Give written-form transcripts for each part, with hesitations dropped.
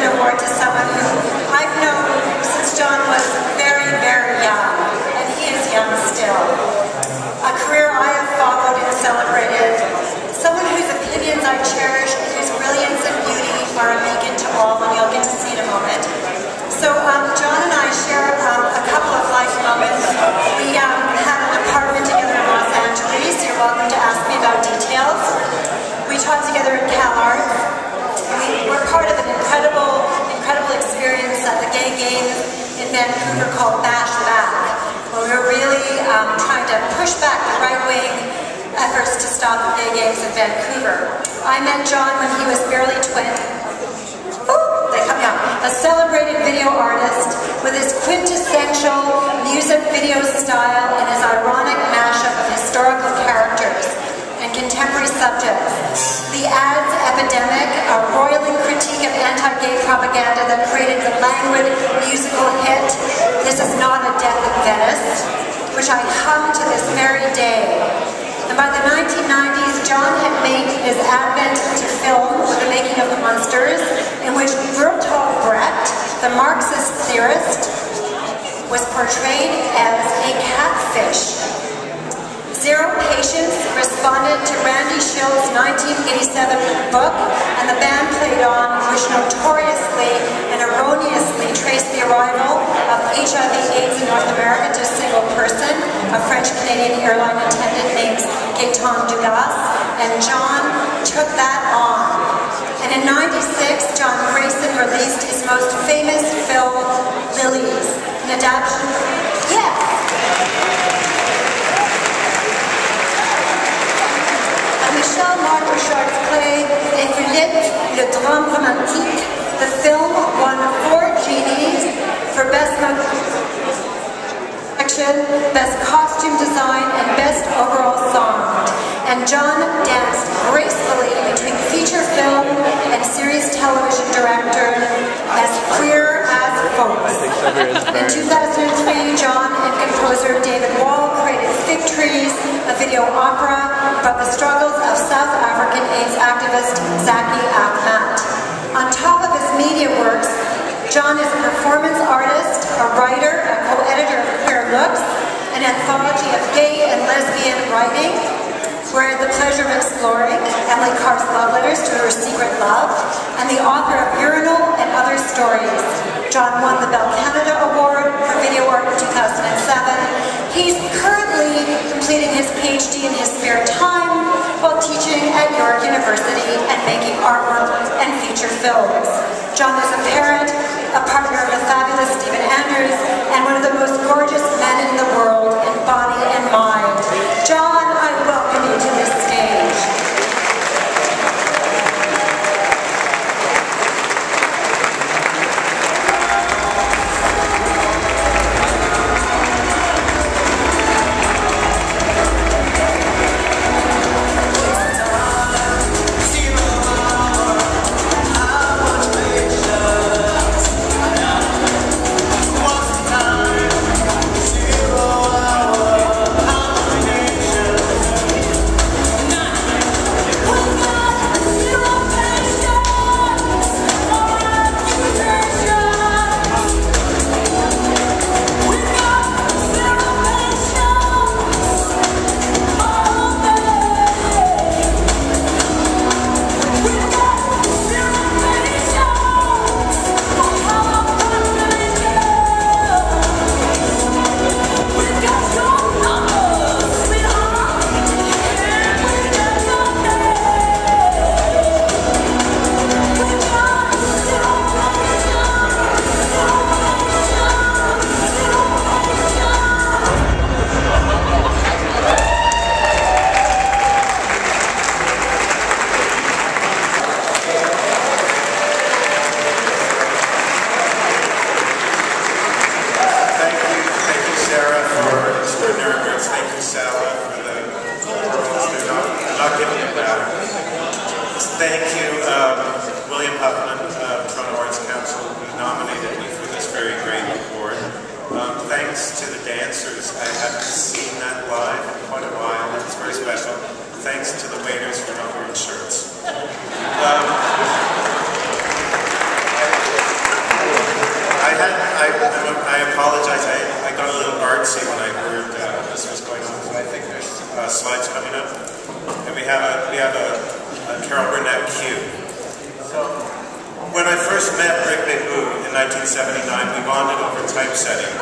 an award to someone who I've known since John was very, very young, and he is young still. A career I have followed and celebrated. Someone whose opinions I cherish and whose brilliance and beauty are a beacon to all, and you'll get to see in a moment. So John and I share a couple of life moments. We had an apartment together in Los Angeles. You're welcome to ask me about details. We taught together at Gala. We were part of an incredible experience at the Gay Games in Vancouver called Bash Back, where we were really trying to push back the right-wing efforts to stop the Gay Games in Vancouver. I met John when he was barely 20. A celebrated video artist with his quintessential music video style and his ironic mashup of historical characters and contemporary subjects. The Ads Epidemic, a roiling critique of anti-gay propaganda that created the languid musical hit This Is Not a Death in Venice, which I hum to this very day. And by the 1990s, John had made his advent to film with The Making of the Monsters, in which Bertolt Brecht, the Marxist theorist, was portrayed as a catfish. Zero Patience responded to Randy Schill's 1987 book, and the band played on, which notoriously and erroneously traced the arrival of HIV/AIDS in North America to a single person, a French-Canadian airline attendant named Gaëtan Dugas, and John took that on. And in '96, John Greyson released his most famous film, Lilies, an adaptation. Michel Marcouchard's play Les Fillettes, Le Drame Romantique. The film won 4 Genies for Best Action, Best Costume Design, and Best Overall Song. And John danced gracefully between feature film and series television director as queer as folks. In 2003, John and composer David Wall created Fig Trees, a video opera about the struggles of South African AIDS activist Zaki Ahmed. On top of his media works, John is a performance artist, a writer, a co-editor of Queer Looks, an anthology of gay and lesbian writing, where I had the pleasure of exploring Emily Carr's love letters to her secret love, and the author of Urinal and Other Stories. John won the Bell Canada Award for Video Art in 2007. He's currently completing his PhD in his spare time while teaching at York University and making artwork and feature films. John is a parent, a partner of the fabulous Stephen Anders, and one of the most gorgeous men in the world in body and mind. John, I welcome you to this stage. Thank you, William Huffman, Toronto Arts Council, who nominated me for this very great award. Thanks to the dancers. I haven't seen that live in quite a while. It's very special. Thanks to the waiters for not wearing shirts. Carol Burnett Q. So, when I first met Rick Bebu in 1979, we bonded over typesetting.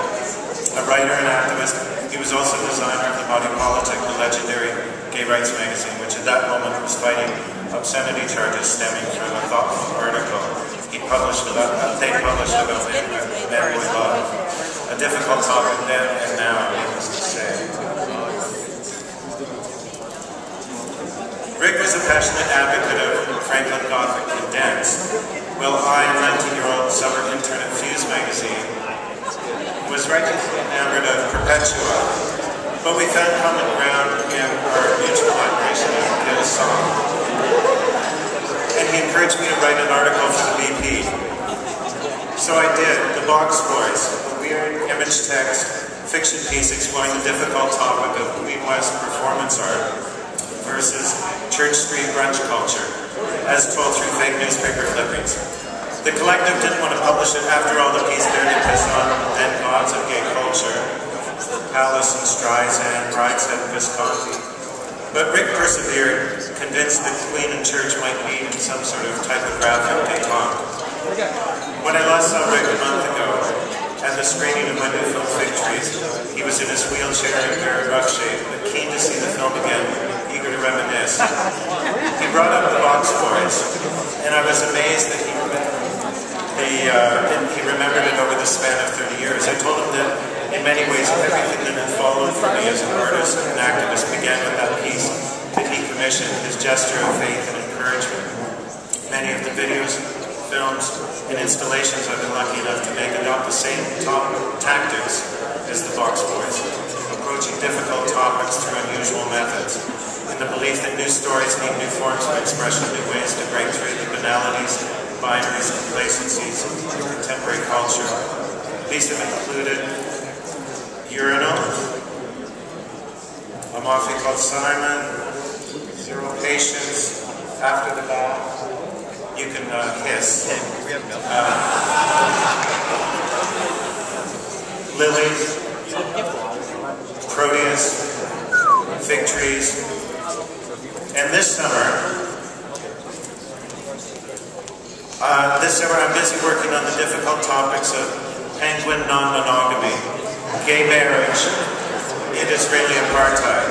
A writer and activist, he was also designer of the Body Politic, the legendary gay rights magazine, which at that moment was fighting obscenity charges stemming from a thoughtful article they published about man-boy love. A difficult topic then and now, needless to say. Rick was a passionate advocate of Franklin Gothic and dance, while I, a 19-year-old summer intern at Fuse magazine, was righteously enamored of Perpetua, but we found common ground in our mutual admiration of Gala song. And he encouraged me to write an article for the BP. So I did, The Box Boys, a weird image text fiction piece exploring the difficult topic of Queen West performance art versus Church Street brunch culture, as told through fake newspaper clippings. The collective didn't want to publish it. After all, the piece barely pissed on the then gods of gay culture, Palace and Streisand, Brideshead and Visconti. But Rick persevered, convinced that Queen and Church might meet in some sort of typographic détente. When I last saw Rick a month ago, at the screening of my new film Fig Trees, he was in his wheelchair in very rough shape, but keen to see the film again, eager to reminisce. He brought up The Box Boys, and I was amazed that he remembered it over the span of 30 years. I told him that in many ways everything that had followed for me as an artist and activist began with that piece that he commissioned, his gesture of faith and encouragement. Many of the videos, films, and installations I've been lucky enough to make adopt the same tactics as The Box Boys, approaching difficult topics through unusual methods, in the belief that new stories need new forms of expression, new ways to break through the banalities, binaries, complacencies of contemporary culture. These have included Urinal, A Mafia Called Simon, Zero Patience, After the Bath, You Can Kiss, Lilies, Proteus, Fig Trees, and this summer I'm busy working on the difficult topics of penguin non-monogamy, gay marriage, and Israeli apartheid.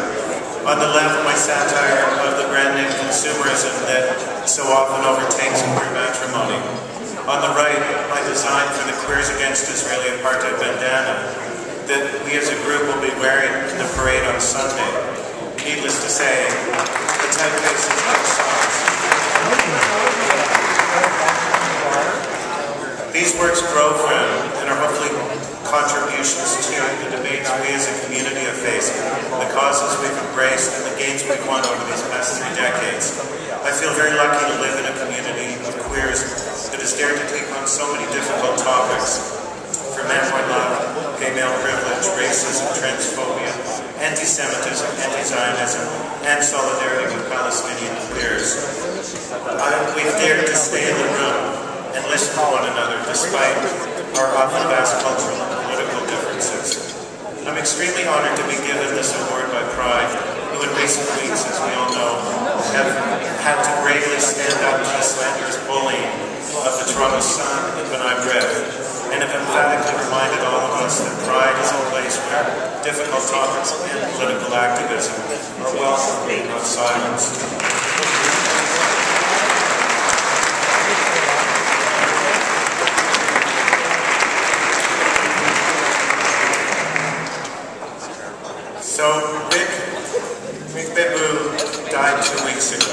On the left, my satire of the brand name consumerism that so often overtakes queer matrimony. On the right, my design for the Queers Against Israeli Apartheid bandana that we as a group will be wearing in the parade on Sunday. Needless to say, the typeface is no songs. These works grow from and are hopefully contributions to the debates we as a community have faced, the causes we've embraced, and the gains we've won over these past 3 decades. I feel very lucky to live in a community of queers that has dared to take on so many difficult topics, from man-boy love, gay male privilege, racism, transphobia, anti-Semitism, anti-Zionism, and solidarity with Palestinian queers. We've dared to stay in the room and listen to one another despite our often vast cultural and political differences. I'm extremely honored to be given this award by Pride, who in recent weeks, as we all know, have had to bravely stand up to the slanderous bullying of the Toronto Sun and Benai Breath, and have emphatically reminded all of us that Pride is a place where difficult topics and political activism are welcome and not silenced. So, Rick Bebu died 2 weeks ago.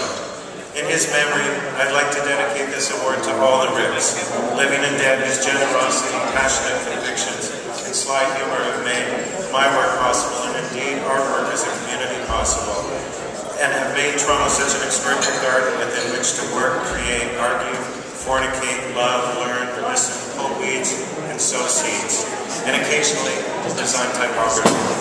In his memory, I'd like to dedicate this award to all the Ricks, living and dead, whose generosity, passionate convictions, and sly humor have made my work possible, and indeed our work as a community possible, and have made Toronto such an extraordinary garden within which to work, create, argue, fornicate, love, learn, listen, pull weeds, and sow seeds, and occasionally design typography.